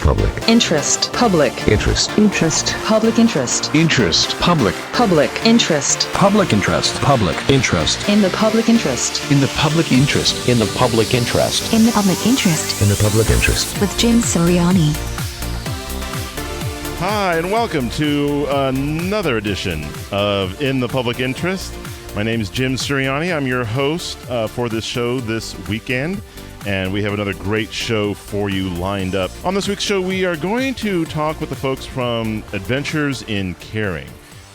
Public. Interest. Public. Interest. Interest. Public interest. Interest. Public. Public interest. Public interest. Public interest. In the public interest. In the public interest. In the public interest. In the public interest. In the public interest. With Jim Sirianni. Hi, and welcome to another edition of In the Public Interest. My name is Jim Sirianni. I'm your host for this show this weekend, and we have another great show for you lined up. On this week's show, we are going to talk with the folks from Adventures in Caring.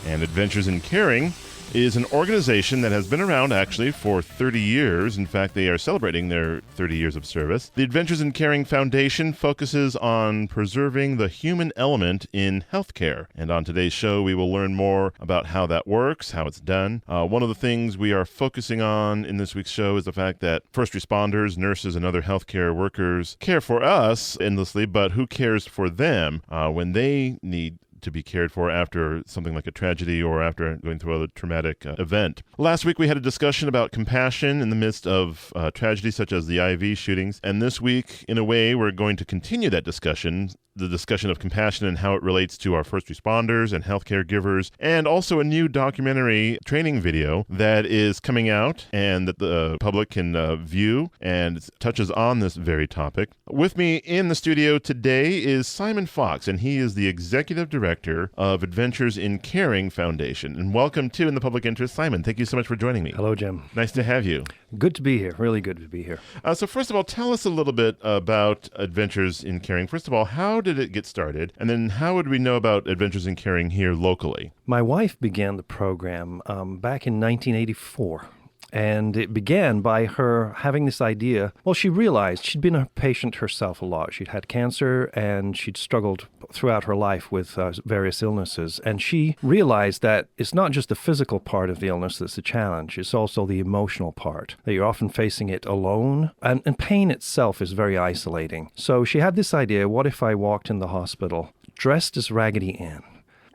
And Adventures in Caring is an organization that has been around actually for 30 years. In fact, they are celebrating their 30 years of service. The Adventures in Caring Foundation focuses on preserving the human element in healthcare. And on today's show, we will learn more about how that works, how it's done. One of the things we are focusing on in this week's show is the fact that first responders, nurses, and other healthcare workers care for us endlessly, but who cares for them when they need to be cared for after something like a tragedy or after going through a traumatic event. Last week we had a discussion about compassion in the midst of tragedies such as the IV shootings, and this week, in a way, we're going to continue that discussion, the discussion of compassion and how it relates to our first responders and healthcare givers, and also a new documentary training video that is coming out and that the public can view and touches on this very topic. With me in the studio today is Simon Fox, and he is the Executive Director of Adventures in Caring Foundation. And welcome to In the Public Interest, Simon. Thank you so much for joining me. Hello, Jim. Nice to have you. Good to be here. Really good to be here. So first of all, tell us a little bit about Adventures in Caring. First of all, how did it get started? And then how would we know about Adventures in Caring here locally? My wife began the program back in 1984. And it began by her having this idea. Well, she realized she'd been a patient herself a lot. She'd had cancer and she'd struggled throughout her life with various illnesses. And she realized that it's not just the physical part of the illness that's the challenge. It's also the emotional part, that you're often facing it alone. And pain itself is very isolating. So she had this idea, what if I walked in the hospital dressed as Raggedy Ann?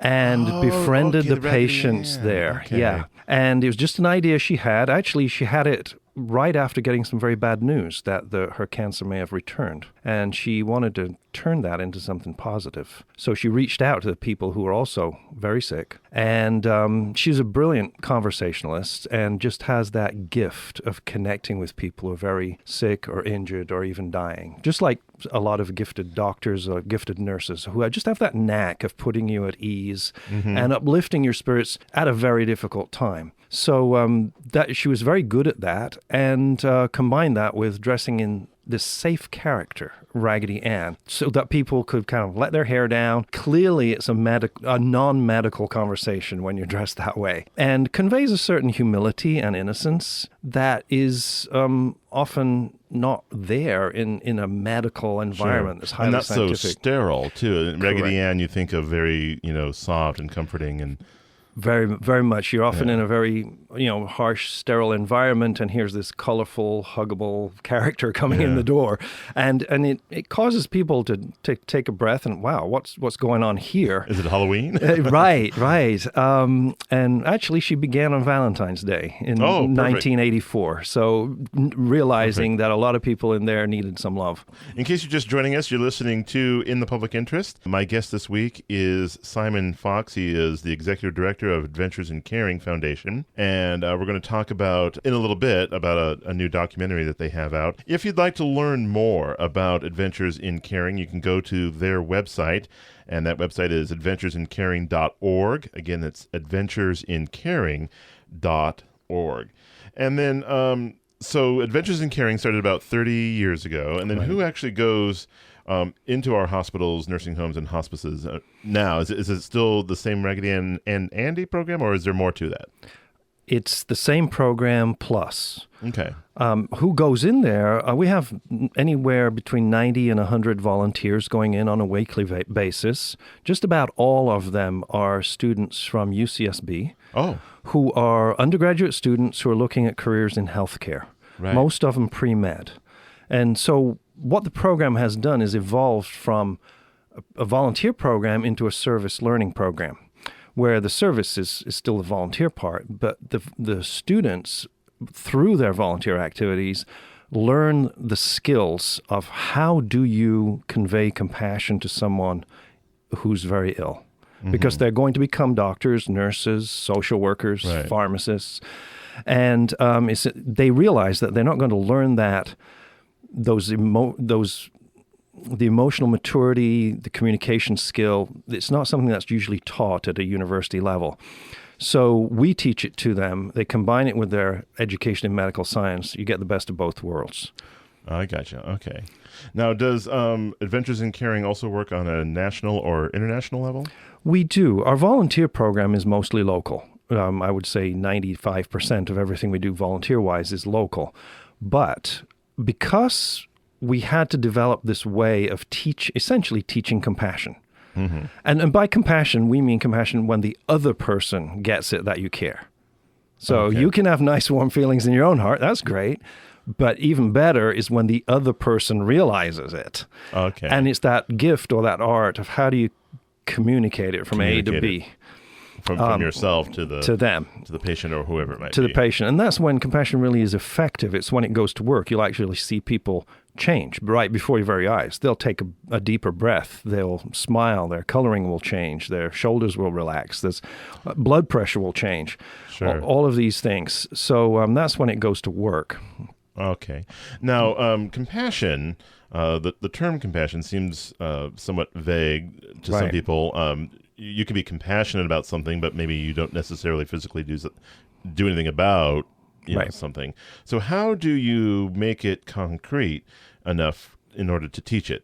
And befriended the patients there. Okay. Yeah. And it was just an idea she had. Actually, she had it right after getting some very bad news that her cancer may have returned. And she wanted to turn that into something positive. So she reached out to the people who were also very sick. And she's a brilliant conversationalist and just has that gift of connecting with people who are very sick or injured or even dying. Just like a lot of gifted doctors or gifted nurses who just have that knack of putting you at ease and uplifting your spirits at a very difficult time. So that she was very good at that, and combined that with dressing in this safe character, Raggedy Ann, so that people could kind of let their hair down. Clearly, it's a non-medical conversation when you're dressed that way, and conveys a certain humility and innocence that is often not there in a medical environment that's highly and that's scientific. so sterile, too. Correct. Raggedy Ann, you think of very, soft and comforting and... Very, very much. You're often in a very, harsh, sterile environment, and here's this colorful, huggable character coming in the door, and it causes people to take a breath and, wow, what's going on here? Is it Halloween? Right. And actually, she began on Valentine's Day in 1984. So realizing that a lot of people in there needed some love. In case you're just joining us, you're listening to In the Public Interest. My guest this week is Simon Fox. He is the Executive Director of Adventures in Caring Foundation, and we're going to talk about in a little bit about a new documentary that they have out. If you'd like to learn more about Adventures in Caring, you can go to their website, and that website is adventuresincaring.org. Again, it's adventuresincaring.org. And then so Adventures in Caring started about 30 years ago, and then who actually goes into our hospitals, nursing homes, and hospices now? Is it still the same Raggedy Ann and Andy program, or is there more to that? It's the same program plus. Okay. Who goes in there? We have anywhere between 90 and 100 volunteers going in on a weekly basis. Just about all of them are students from UCSB who are undergraduate students who are looking at careers in healthcare. Right. Most of them pre-med. And so what the program has done is evolved from a volunteer program into a service learning program, where the service is still the volunteer part, but the students, through their volunteer activities, learn the skills of how do you convey compassion to someone who's very ill. Because they're going to become doctors, nurses, social workers, Right. pharmacists. And they realize that they're not going to learn the emotional maturity, the communication skill. It's not something that's usually taught at a university level. So we teach it to them. They combine it with their education in medical science. You get the best of both worlds. I gotcha. Okay. Now, does Adventures in Caring also work on a national or international level? We do. Our volunteer program is mostly local. I would say 95% of everything we do volunteer-wise is local. But because we had to develop this way of essentially teaching compassion. And by compassion, we mean compassion when the other person gets it that you care. So Okay. you can have nice, warm feelings in your own heart. That's great. But even better is when the other person realizes it. Okay. And it's that gift or that art of how do you communicate it from A to Communicate B From yourself to them. to the patient or whoever it might To be. the patient. And that's when compassion really is effective. It's when it goes to work. You'll actually see people change right before your very eyes. They'll take a deeper breath. They'll smile. Their coloring will change. Their shoulders will relax. There's blood pressure will change. Sure. All of these things. So that's when it goes to work. Okay. Now, compassion, the term compassion seems somewhat vague to some Right. people. You can be compassionate about something, but maybe you don't necessarily physically do anything about Right. something. So how do you make it concrete enough in order to teach it?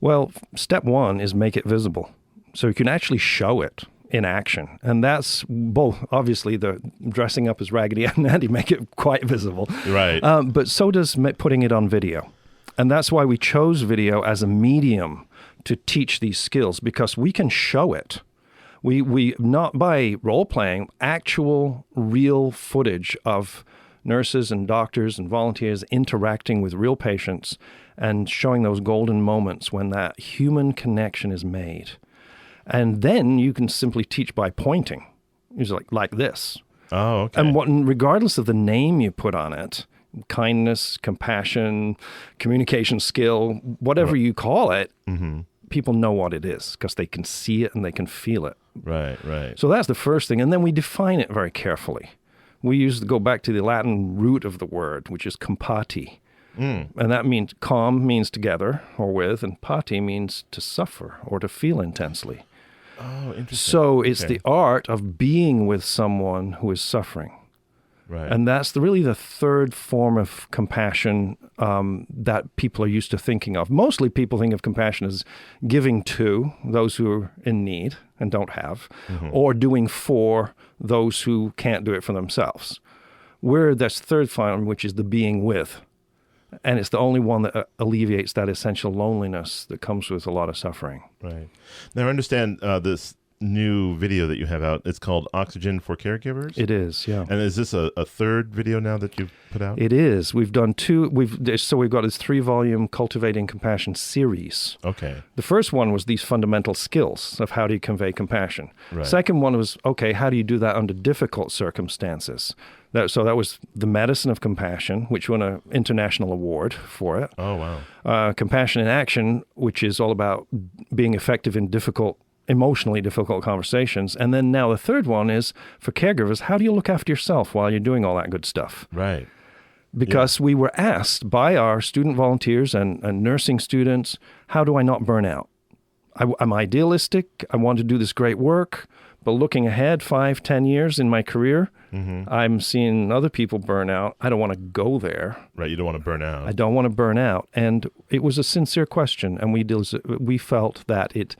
Well, step one is make it visible. So you can actually show it in action. And that's both, obviously, the dressing up as Raggedy Ann and Andy make it quite visible. Right. But so does putting it on video. And that's why we chose video as a medium to teach these skills, because we can show it. We not by role-playing, actual real footage of nurses and doctors and volunteers interacting with real patients and showing those golden moments when that human connection is made. And then you can simply teach by pointing. It's like this. Oh, okay. And regardless of the name you put on it, kindness, compassion, communication skill, whatever you call it, people know what it is because they can see it and they can feel it. Right. So that's the first thing. And then we define it very carefully. We go back to the Latin root of the word, which is compati. And that means com means together or with, and pati means to suffer or to feel intensely. Oh, interesting. So it's Okay. the art of being with someone who is suffering. Right. And that's really the third form of compassion that people are used to thinking of. Mostly people think of compassion as giving to those who are in need and don't have, or doing for those who can't do it for themselves. We're this third form, which is the being with. And it's the only one that alleviates that essential loneliness that comes with a lot of suffering. Right. Now, I understand this new video that you have out. It's called Oxygen for Caregivers. It is, yeah. And is this a third video now that you've put out? It is. We've done two. We've got this 3-volume Cultivating Compassion series. Okay. The first one was these fundamental skills of how do you convey compassion. Right. Second one was, okay, how do you do that under difficult circumstances? So that was the medicine of compassion, which won an international award for it. Oh, wow. Compassion in action, which is all about being effective in emotionally difficult conversations. And then now the third one is for caregivers, how do you look after yourself while you're doing all that good stuff? Right. Because we were asked by our student volunteers and nursing students, how do I not burn out? I'm idealistic. I want to do this great work. But looking ahead 5-10 years in my career, I'm seeing other people burn out. I don't want to go there. Right. You don't want to burn out. I don't want to burn out. And it was a sincere question, and we felt that it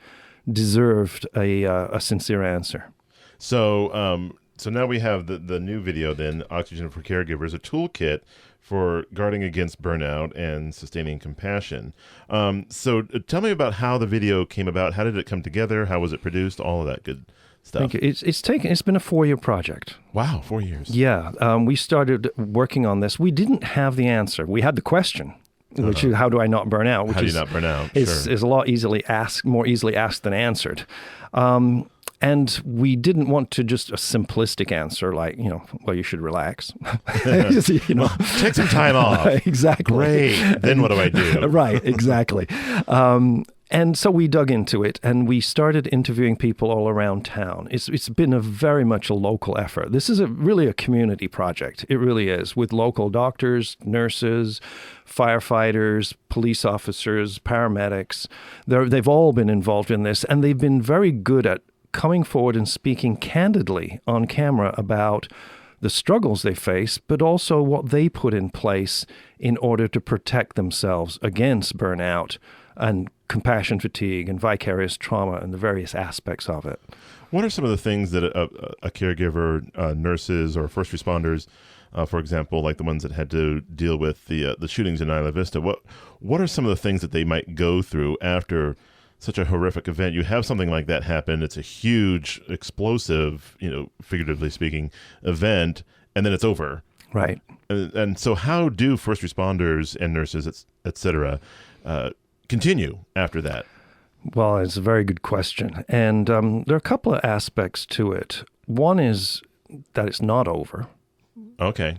deserved a sincere answer. So now we have the new video then, Oxygen for Caregivers, a toolkit for guarding against burnout and sustaining compassion. So tell me about how the video came about. How did it come together? How was it produced? All of that good stuff. Thank you. It's been a 4-year project. Wow, 4 years. Yeah. We started working on this. We didn't have the answer. We had the question, which is how do I not burn out? Which How do you not burn out? is a lot more easily asked than answered. And we didn't want to just a simplistic answer like, well, you should relax. Take some time off. Exactly. Great. Then what do I do? Right, exactly. And so we dug into it and we started interviewing people all around town. It's been very much a local effort. This is really a community project. It really is, with local doctors, nurses, firefighters, police officers, paramedics. They've all been involved in this, and they've been very good at coming forward and speaking candidly on camera about the struggles they face, but also what they put in place in order to protect themselves against burnout and compassion fatigue and vicarious trauma and the various aspects of it. What are some of the things that a caregiver, nurses, or first responders, for example, like the ones that had to deal with the shootings in Isla Vista, what are some of the things that they might go through after such a horrific event? You have something like that happen. It's a huge, explosive, figuratively speaking, event, and then it's over. Right. And so how do first responders and nurses, et cetera, continue after that? Well, it's a very good question. And there are a couple of aspects to it. One is that it's not over. Okay.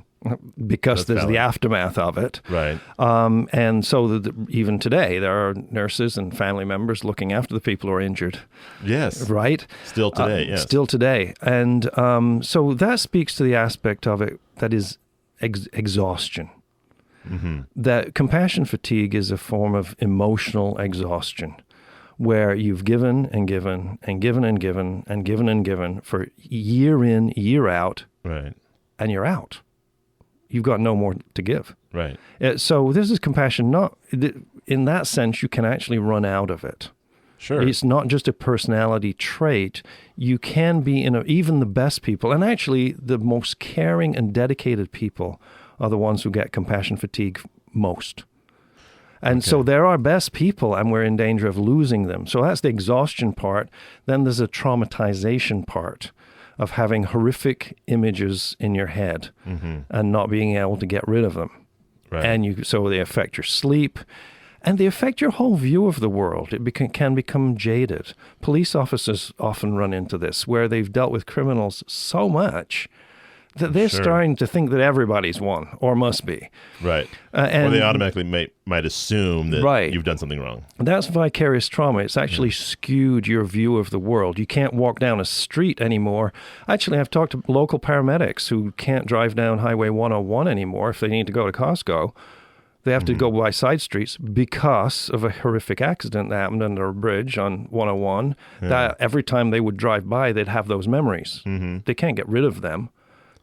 Because That's there's valid. the aftermath of it. Right. And so even today, there are nurses and family members looking after the people who are injured. Yes. Right? Still today, yes. Still today. And so that speaks to the aspect of it that is exhaustion. Mm-hmm. That compassion fatigue is a form of emotional exhaustion, where you've given and given and given and given and given and given for year in, year out, Right. and you're out. You've got no more to give. Right. So this is compassion. Not in that sense, you can actually run out of it. Sure. It's not just a personality trait. You can be even the best people, and actually the most caring and dedicated people are the ones who get compassion fatigue most. And so they're our best people, and we're in danger of losing them. So that's the exhaustion part. Then there's a traumatization part of having horrific images in your head and not being able to get rid of them. Right. And so they affect your sleep, and they affect your whole view of the world. It can become jaded. Police officers often run into this, where they've dealt with criminals so much that they're starting to think that everybody's one, or must be. Right. And or they automatically might assume that you've done something wrong. That's vicarious trauma. It's actually skewed your view of the world. You can't walk down a street anymore. Actually, I've talked to local paramedics who can't drive down Highway 101 anymore if they need to go to Costco. They have to go by side streets because of a horrific accident that happened under a bridge on 101. That every time they would drive by, they'd have those memories. They can't get rid of them.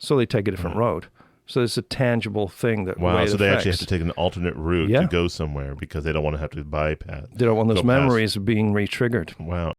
So they take a different road. So it's a tangible thing that Wow, so they affects. actually have to take an alternate route to go somewhere because they don't want to have to bypass. They don't want those go past. memories being re-triggered. Wow.